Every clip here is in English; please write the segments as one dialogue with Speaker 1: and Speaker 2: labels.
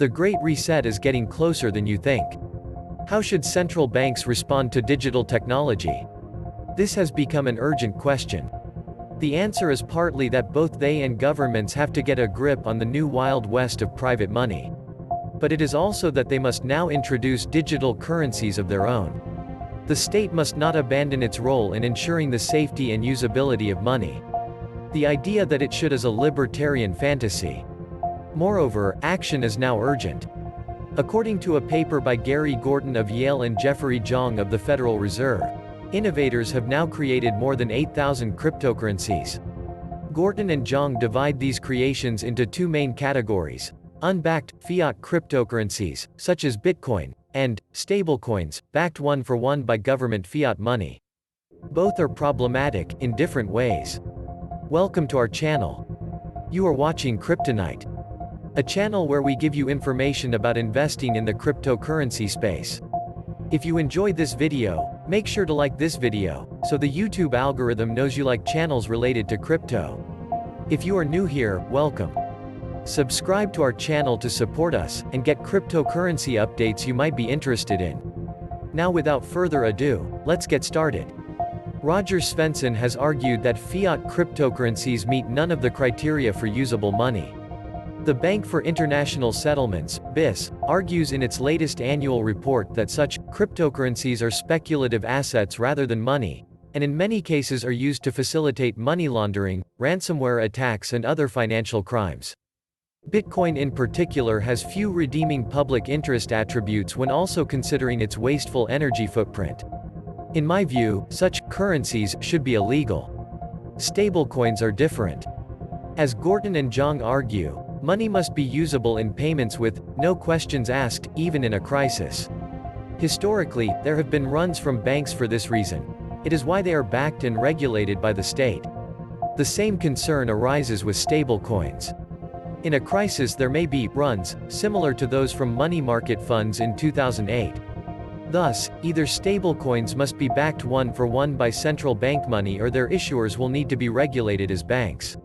Speaker 1: The Great Reset is getting closer than you think. How should central banks respond to digital technology? This has become an urgent question. The answer is partly that both they and governments have to get a grip on the new Wild West of private money. But it is also that they must now introduce digital currencies of their own. The state must not abandon its role in ensuring the safety and usability of money. The idea that it should is a libertarian fantasy. Moreover, action is now urgent. According to a paper by Gary Gorton of Yale and Jeffrey Zhang of the Federal Reserve, innovators have now created more than 8,000 cryptocurrencies. Gorton and Zhang divide these creations into two main categories: unbacked, fiat cryptocurrencies, such as Bitcoin, and stablecoins, backed one-for-one by government fiat money. Both are problematic, in different ways. Welcome to our channel. You are watching Kryptonite, a channel where we give you information about investing in the cryptocurrency space. If you enjoyed this video, make sure to like this video, so the YouTube algorithm knows you like channels related to crypto. If you are new here, welcome. Subscribe to our channel to support us, and get cryptocurrency updates you might be interested in. Now without further ado, let's get started. Roger Svensson has argued that fiat cryptocurrencies meet none of the criteria for usable money. The Bank for International Settlements, BIS, argues in its latest annual report that such cryptocurrencies are speculative assets rather than money, and in many cases are used to facilitate money laundering, ransomware attacks and other financial crimes. Bitcoin in particular has few redeeming public interest attributes when also considering its wasteful energy footprint. In my view, such currencies should be illegal. Stablecoins are different. As Gorton and Zhang argue, money must be usable in payments with no questions asked, even in a crisis. Historically, there have been runs from banks for this reason. It is why they are backed and regulated by the state. The same concern arises with stablecoins. In a crisis there may be runs, similar to those from money market funds in 2008. Thus, either stablecoins must be backed one-for-one by central bank money or their issuers will need to be regulated as banks.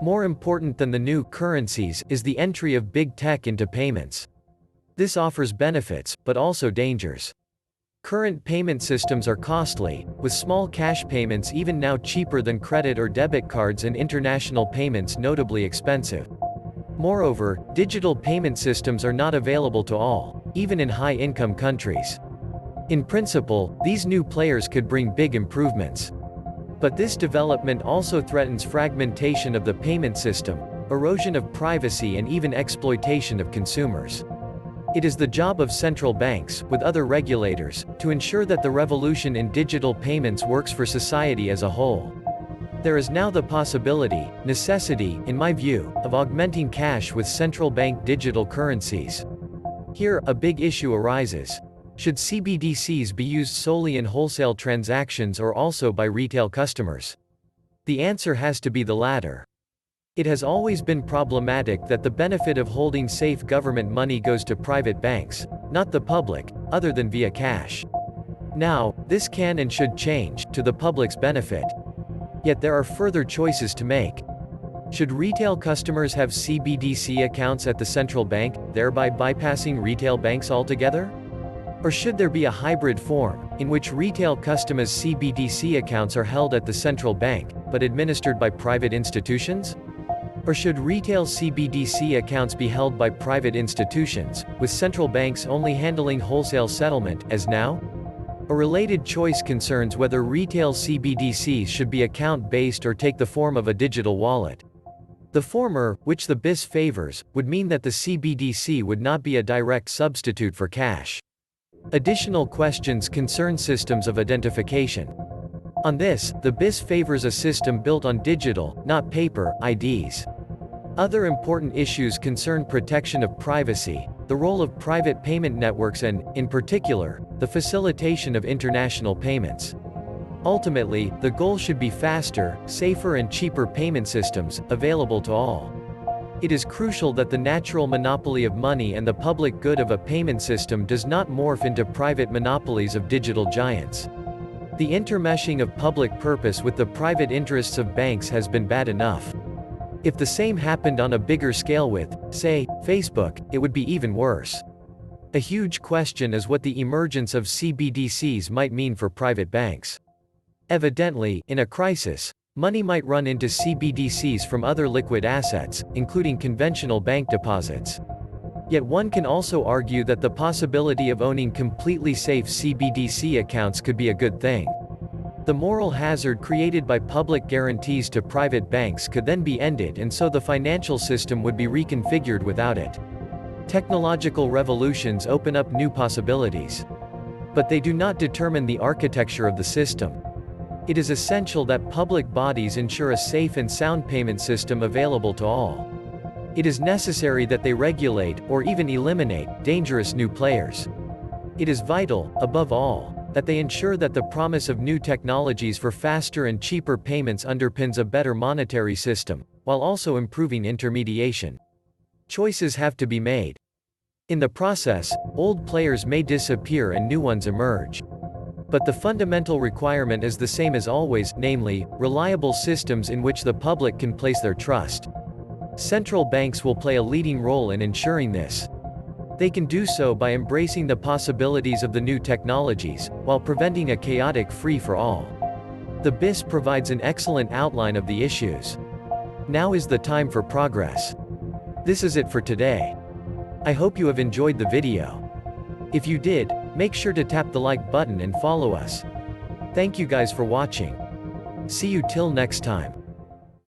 Speaker 1: More important than the new currencies is the entry of big tech into payments. This offers benefits, but also dangers. Current payment systems are costly, with small cash payments even now cheaper than credit or debit cards and international payments notably expensive. Moreover, digital payment systems are not available to all, even in high-income countries. In principle, these new players could bring big improvements. But this development also threatens fragmentation of the payment system, erosion of privacy and even exploitation of consumers. It is the job of central banks, with other regulators, to ensure that the revolution in digital payments works for society as a whole. There is now the possibility, necessity, in my view, of augmenting cash with central bank digital currencies. Here, a big issue arises. Should CBDCs be used solely in wholesale transactions or also by retail customers? The answer has to be the latter. It has always been problematic that the benefit of holding safe government money goes to private banks, not the public, other than via cash. Now, this can and should change, to the public's benefit. Yet there are further choices to make. Should retail customers have CBDC accounts at the central bank, thereby bypassing retail banks altogether? Or should there be a hybrid form, in which retail customers' CBDC accounts are held at the central bank, but administered by private institutions? Or should retail CBDC accounts be held by private institutions, with central banks only handling wholesale settlement, as now? A related choice concerns whether retail CBDCs should be account-based or take the form of a digital wallet. The former, which the BIS favors, would mean that the CBDC would not be a direct substitute for cash. Additional questions concern systems of identification. On this, the BIS favors a system built on digital, not paper, IDs. Other important issues concern protection of privacy, the role of private payment networks and, in particular, the facilitation of international payments. Ultimately, the goal should be faster, safer and cheaper payment systems, available to all. It is crucial that the natural monopoly of money and the public good of a payment system does not morph into private monopolies of digital giants. The intermeshing of public purpose with the private interests of banks has been bad enough. If the same happened on a bigger scale with, say, Facebook, it would be even worse. A huge question is what the emergence of CBDCs might mean for private banks. Evidently, in a crisis, money might run into CBDCs from other liquid assets, including conventional bank deposits. Yet one can also argue that the possibility of owning completely safe CBDC accounts could be a good thing. The moral hazard created by public guarantees to private banks could then be ended, and so the financial system would be reconfigured without it. Technological revolutions open up new possibilities. But they do not determine the architecture of the system. It is essential that public bodies ensure a safe and sound payment system available to all. It is necessary that they regulate, or even eliminate, dangerous new players. It is vital, above all, that they ensure that the promise of new technologies for faster and cheaper payments underpins a better monetary system, while also improving intermediation. Choices have to be made. In the process, old players may disappear and new ones emerge. But the fundamental requirement is the same as always, namely, reliable systems in which the public can place their trust. Central banks will play a leading role in ensuring this. They can do so by embracing the possibilities of the new technologies, while preventing a chaotic free-for-all. The BIS provides an excellent outline of the issues. Now is the time for progress. This is it for today. I hope you have enjoyed the video. If you did, make sure to tap the like button and follow us. Thank you guys for watching. See you till next time.